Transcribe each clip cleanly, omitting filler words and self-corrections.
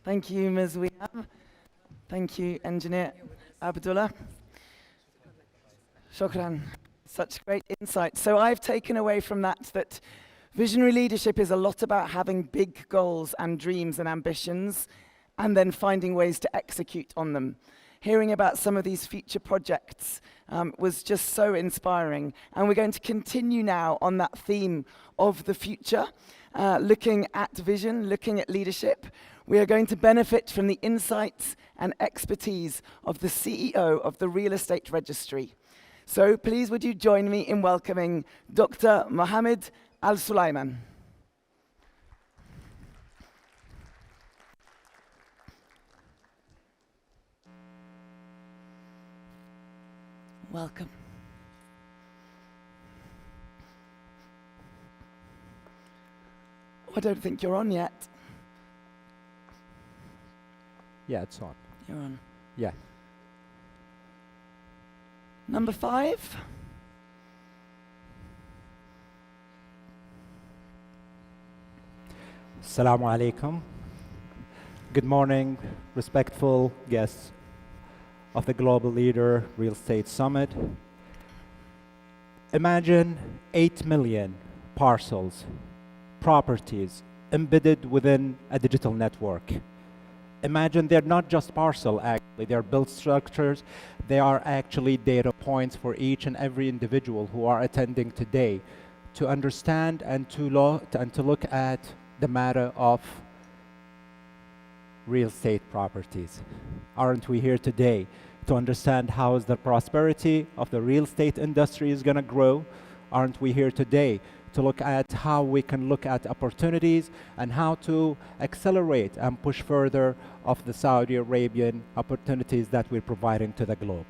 Thank you, Ms. Wiam. Thank you, Engineer Abdullah. Shukran. Such great insight. So I've taken away from that visionary leadership is a lot about having big goals and dreams and ambitions, and then finding ways to execute on them. Hearing about some of these future projects was just so inspiring. And we're going to continue now on that theme of the future, looking at vision, looking at leadership. We are going to benefit from the insights and expertise of the CEO of the Real Estate Registry. So please would you join me in welcoming Dr. Mohammed Al-Sulaiman. Welcome. I don't think you're on yet. Yeah, it's on. You're on. Yeah. Number 5. Assalamu alaikum. Good morning, respectful guests of the Global Leader Real Estate Summit. Imagine 8 million parcels, properties embedded within a digital network. Imagine they're not just parcel, actually, they're built structures. They are actually data points for each and every individual who are attending today to understand and to look at the matter of real estate properties. Aren't we here today to understand how is the prosperity of the real estate industry is going to grow? Aren't we here today to look at how we can look at opportunities and how to accelerate and push further of the Saudi Arabian opportunities that we're providing to the globe?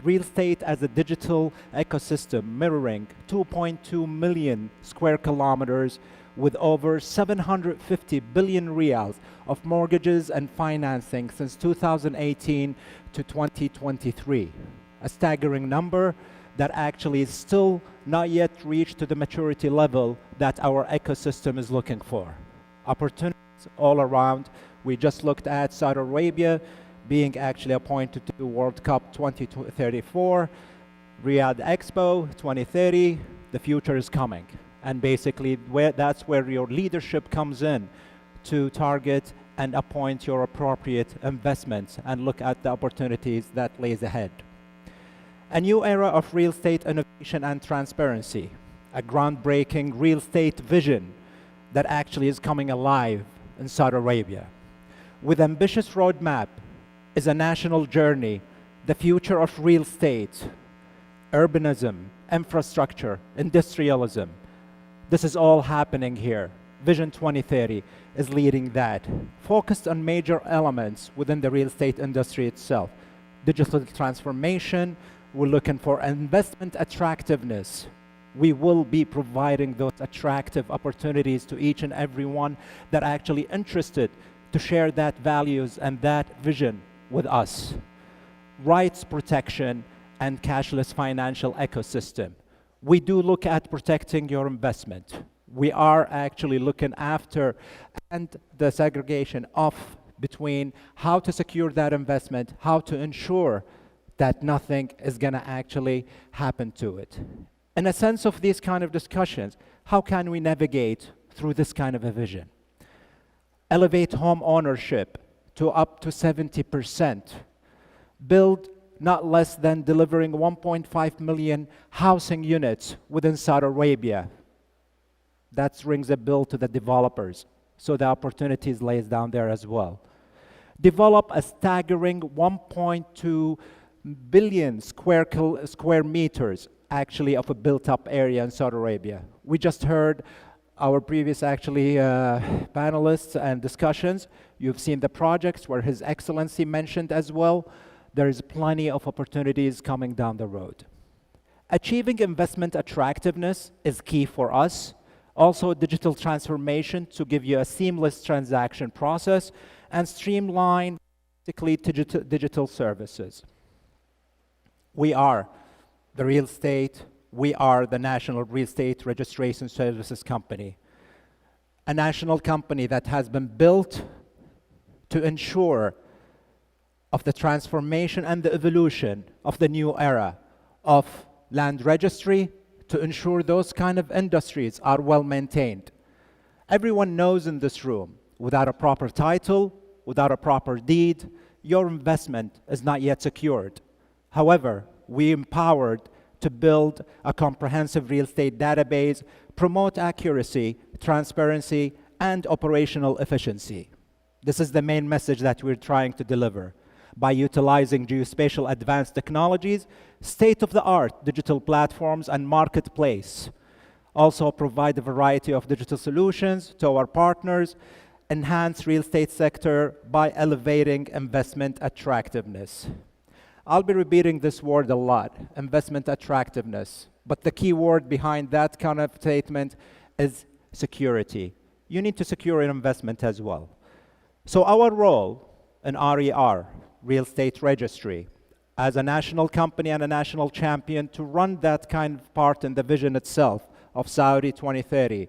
Real estate as a digital ecosystem mirroring 2.2 million square kilometers with over 750 billion riyals of mortgages and financing since 2018 to 2023. A staggering number that actually is still not yet reached to the maturity level that our ecosystem is looking for. Opportunities all around. We just looked at Saudi Arabia being actually appointed to the World Cup 2034, Riyadh Expo 2030, the future is coming. And basically that's where your leadership comes in to target and appoint your appropriate investments and look at the opportunities that lays ahead. A new era of real estate innovation and transparency, a groundbreaking real estate vision that actually is coming alive in Saudi Arabia. With ambitious roadmap is a national journey, the future of real estate, urbanism, infrastructure, industrialism. This is all happening here. Vision 2030 is leading that, focused on major elements within the real estate industry itself. Digital transformation, we're looking for investment attractiveness. We will be providing those attractive opportunities to each and every one that are actually interested to share that values and that vision with us. Rights protection and cashless financial ecosystem. We do look at protecting your investment. We are actually looking after and the segregation of between how to secure that investment, how to ensure that nothing is going to actually happen to it. In a sense of these kind of discussions, how can we navigate through this kind of a vision? Elevate home ownership to up to 70%. Build not less than delivering 1.5 million housing units within Saudi Arabia. That rings a bell to the developers. So the opportunities lays down there as well. Develop a staggering 1.2 billion square meters actually of a built-up area in Saudi Arabia. We just heard our previous actually panelists and discussions. You've seen the projects where His Excellency mentioned as well. There is plenty of opportunities coming down the road. Achieving investment attractiveness is key for us. Also digital transformation to give you a seamless transaction process and streamline basically digital services. We are the real estate, we are the National Real Estate Registration Services Company, a national company that has been built to ensure of the transformation and the evolution of the new era of land registry, to ensure those kind of industries are well maintained. Everyone knows in this room, without a proper title, without a proper deed, your investment is not yet secured. However, we empowered to build a comprehensive real estate database, promote accuracy, transparency, and operational efficiency. This is the main message that we're trying to deliver. By utilizing geospatial advanced technologies, state-of-the-art digital platforms, and marketplace. Also provide a variety of digital solutions to our partners, enhance real estate sector by elevating investment attractiveness. I'll be repeating this word a lot, investment attractiveness, but the key word behind that kind of statement is security. You need to secure your investment as well. So our role in RER, Real Estate Registry, as a national company and a national champion to run that kind of part in the vision itself of Saudi 2030,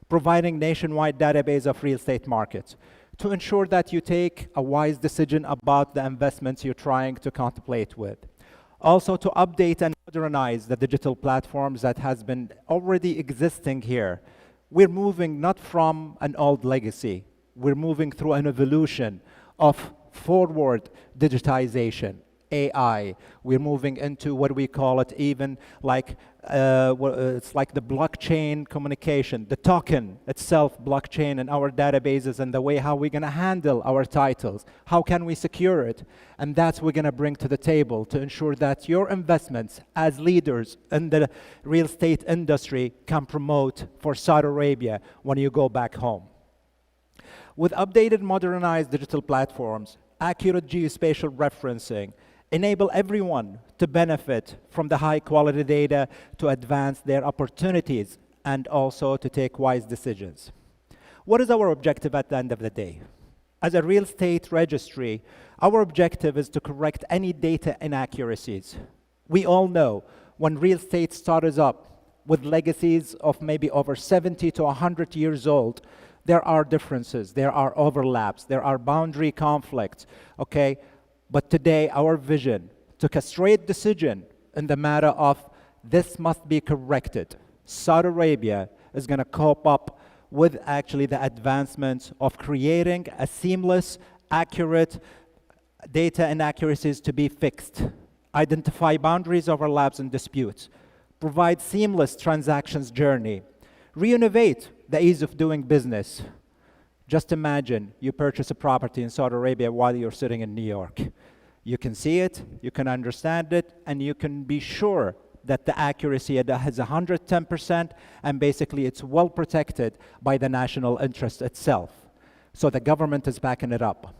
providing nationwide database of real estate markets to ensure that you take a wise decision about the investments you're trying to contemplate with. Also to update and modernize the digital platforms that has been already existing here. We're moving not from an old legacy, we're moving through an evolution of forward digitization, AI. We're moving into what we call it even like, it's like the blockchain communication, the token itself, blockchain in our databases and the way how we're gonna handle our titles. How can we secure it? And that's what we're gonna bring to the table to ensure that your investments as leaders in the real estate industry can promote for Saudi Arabia when you go back home. With updated, modernized digital platforms, accurate geospatial referencing, enable everyone to benefit from the high-quality data to advance their opportunities and also to take wise decisions. What is our objective at the end of the day? As a real estate registry, our objective is to correct any data inaccuracies. We all know when real estate starts up with legacies of maybe over 70 to 100 years old, there are differences, there are overlaps, there are boundary conflicts, okay? But today, our vision took a straight decision in the matter of this must be corrected. Saudi Arabia is gonna cope up with actually the advancements of creating a seamless, accurate data inaccuracies to be fixed, identify boundaries, overlaps, and disputes, provide seamless transactions journey, re-innovate the ease of doing business. Just imagine you purchase a property in Saudi Arabia while you're sitting in New York. You can see it, you can understand it, and you can be sure that the accuracy has 110%, and basically it's well protected by the national interest itself. So the government is backing it up.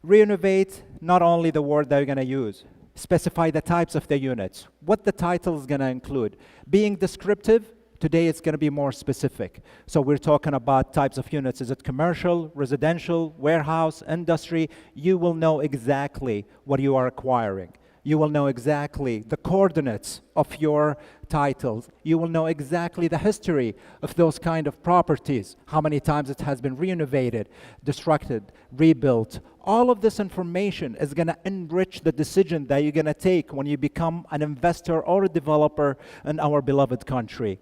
Re-innovate, not only the word that you're gonna use, specify the types of the units, what the title is gonna include. Being descriptive, today it's going to be more specific. So we're talking about types of units. Is it commercial, residential, warehouse, industry? You will know exactly what you are acquiring. You will know exactly the coordinates of your titles. You will know exactly the history of those kind of properties, how many times it has been renovated, destructed, rebuilt. All of this information is going to enrich the decision that you're going to take when you become an investor or a developer in our beloved country.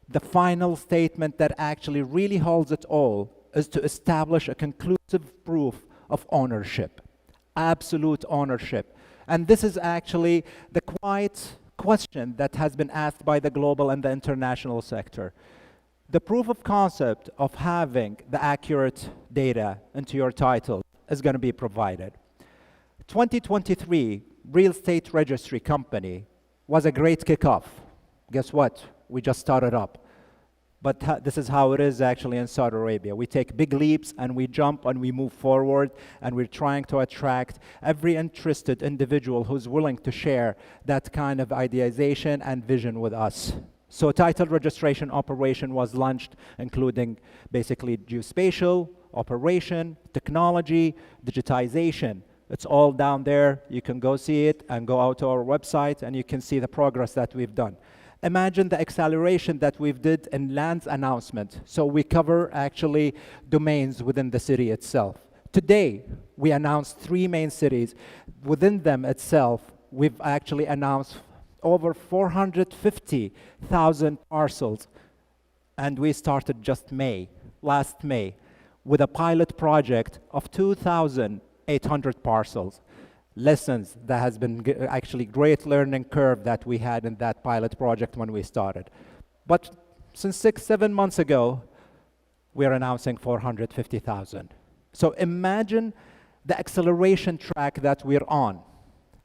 The final statement that actually really holds it all is to establish a conclusive proof of ownership, absolute ownership. And this is actually the quiet question that has been asked by the global and the international sector. The proof of concept of having the accurate data into your title is going to be provided. 2023 Real Estate Registry Company was a great kickoff. Guess what? We just started up. But this is how it is actually in Saudi Arabia. We take big leaps and we jump and we move forward, and we're trying to attract every interested individual who's willing to share that kind of ideation and vision with us. So title registration operation was launched, including basically geospatial, operation, technology, digitization. It's all down there. You can go see it and go out to our website and you can see the progress that we've done. Imagine the acceleration that we've did in lands announcement. So we cover actually domains within the city itself. Today, we announced 3 main cities. Within them itself, we've actually announced over 450,000 parcels, and we started just last May, with a pilot project of 2,800 parcels. Lessons that has been actually great learning curve that we had in that pilot project when we started. But since 6-7 months ago, we are announcing 450,000. So imagine the acceleration track that we're on.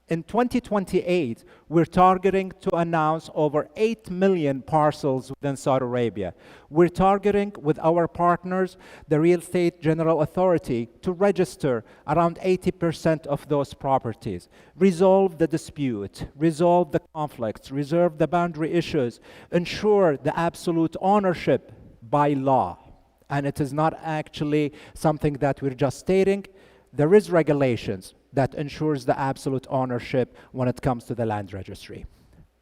In 2028, we're targeting to announce over 8 million parcels within Saudi Arabia. We're targeting with our partners, the Real Estate General Authority, to register around 80% of those properties, resolve the dispute, resolve the conflicts, resolve the boundary issues, ensure the absolute ownership by law. And it is not actually something that we're just stating. There is regulations that ensures the absolute ownership when it comes to the land registry.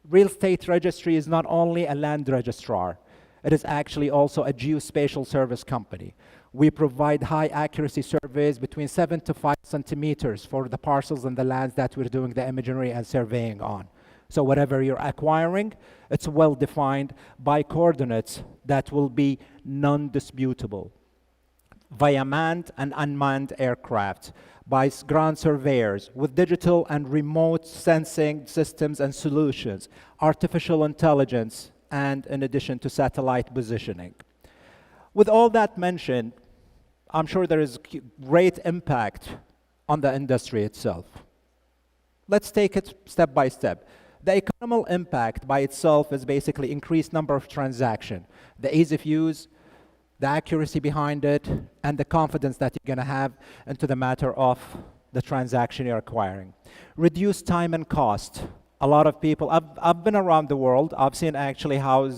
Real estate registry is not only a land registrar, it is actually also a geospatial service company. We provide high accuracy surveys between 7 to 5 centimeters for the parcels and the lands that we're doing the imagery and surveying on. So whatever you're acquiring, it's well defined by coordinates that will be non-disputable via manned and unmanned aircraft, by ground surveyors with digital and remote sensing systems and solutions, artificial intelligence, and in addition to satellite positioning. With all that mentioned, I'm sure there is great impact on the industry itself. Let's take it step by step. The economic impact by itself is basically increased number of transactions, the ease of use, the accuracy behind it, and the confidence that you're going to have into the matter of the transaction you're acquiring. Reduce time and cost. A lot of people, I've been around the world, I've seen actually how,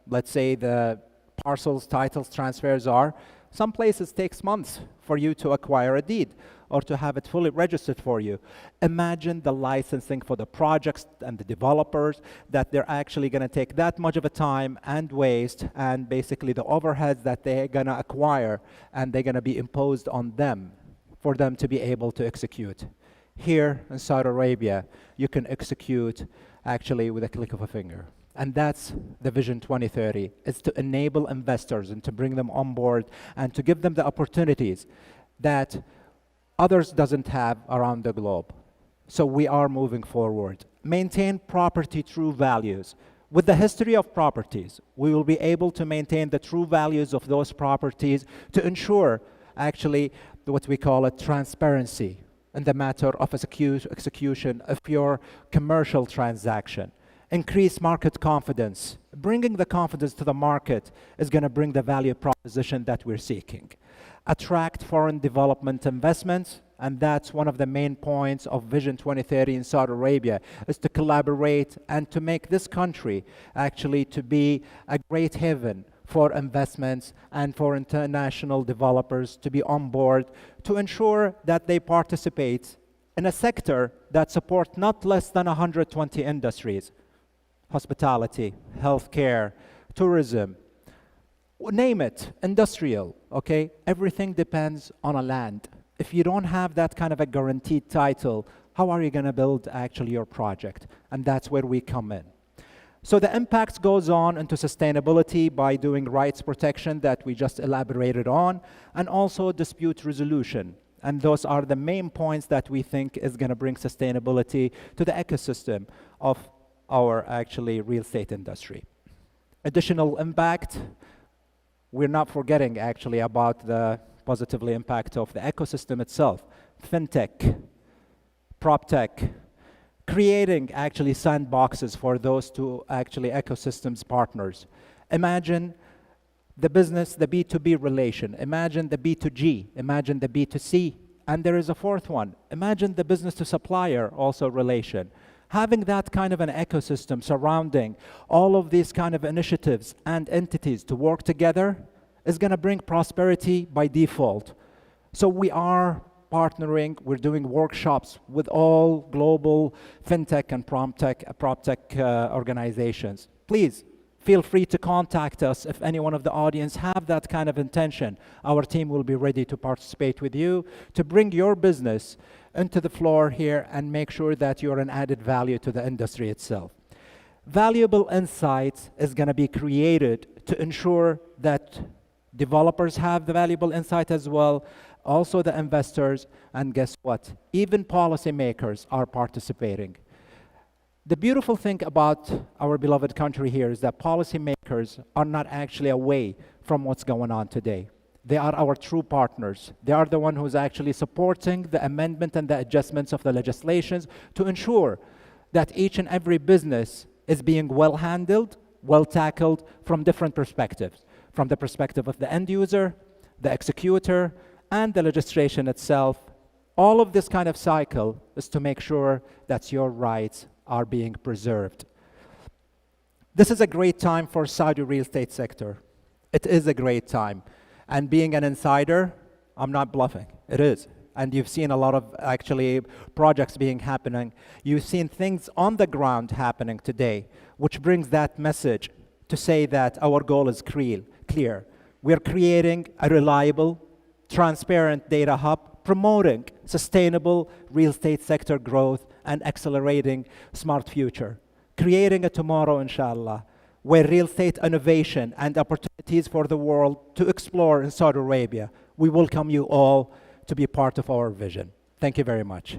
let's say, the parcels, titles, transfers are. Some places takes months for you to acquire a deed or to have it fully registered for you. Imagine the licensing for the projects and the developers, that they're actually going to take that much of a time and waste, and basically the overheads that they're going to acquire, and they're going to be imposed on them for them to be able to execute. Here in Saudi Arabia, you can execute actually with a click of a finger. And that's the Vision 2030, is to enable investors and to bring them on board and to give them the opportunities that others doesn't have around the globe. So we are moving forward. Maintain property true values. With the history of properties, we will be able to maintain the true values of those properties to ensure actually what we call a transparency in the matter of execution of your commercial transaction. Increase market confidence. Bringing the confidence to the market is going to bring the value proposition that we're seeking. Attract foreign development investments, and that's one of the main points of Vision 2030 in Saudi Arabia, is to collaborate and to make this country actually to be a great haven for investments and for international developers to be on board to ensure that they participate in a sector that supports not less than 120 industries: hospitality, healthcare, tourism, name it, industrial, okay? Everything depends on a land. If you don't have that kind of a guaranteed title, how are you going to build actually your project? And that's where we come in. So the impact goes on into sustainability by doing rights protection that we just elaborated on, and also dispute resolution. And those are the main points that we think is going to bring sustainability to the ecosystem of our actually real estate industry. Additional impact, we're not forgetting actually about the positively impact of the ecosystem itself. Fintech, PropTech, creating actually sandboxes for those two actually ecosystems partners. Imagine the business, the B2B relation. Imagine the B2G, imagine the B2C. And there is a fourth one. Imagine the business to supplier also relation. Having that kind of an ecosystem surrounding all of these kind of initiatives and entities to work together is going to bring prosperity by default. So we are partnering, we're doing workshops with all global fintech and PropTech organizations. Please feel free to contact us if any one of the audience have that kind of intention. Our team will be ready to participate with you, to bring your business into the floor here and make sure that you're an added value to the industry itself. Valuable insights is going to be created to ensure that developers have the valuable insight as well, also the investors, and guess what? Even policymakers are participating. The beautiful thing about our beloved country here is that policymakers are not actually away from what's going on today. They are our true partners. They are the one who's actually supporting the amendment and the adjustments of the legislations to ensure that each and every business is being well handled, well tackled from different perspectives, from the perspective of the end user, the executor, and the legislation itself. All of this kind of cycle is to make sure that your rights are being preserved. This is a great time for Saudi real estate sector. It is a great time. And being an insider, I'm not bluffing, it is. And you've seen a lot of actually projects being happening. You've seen things on the ground happening today, which brings that message to say that our goal is clear. We're creating a reliable, transparent data hub, promoting sustainable real estate sector growth and accelerating smart future. Creating a tomorrow, inshallah, where real estate innovation and opportunities for the world to explore in Saudi Arabia. We welcome you all to be part of our vision. Thank you very much.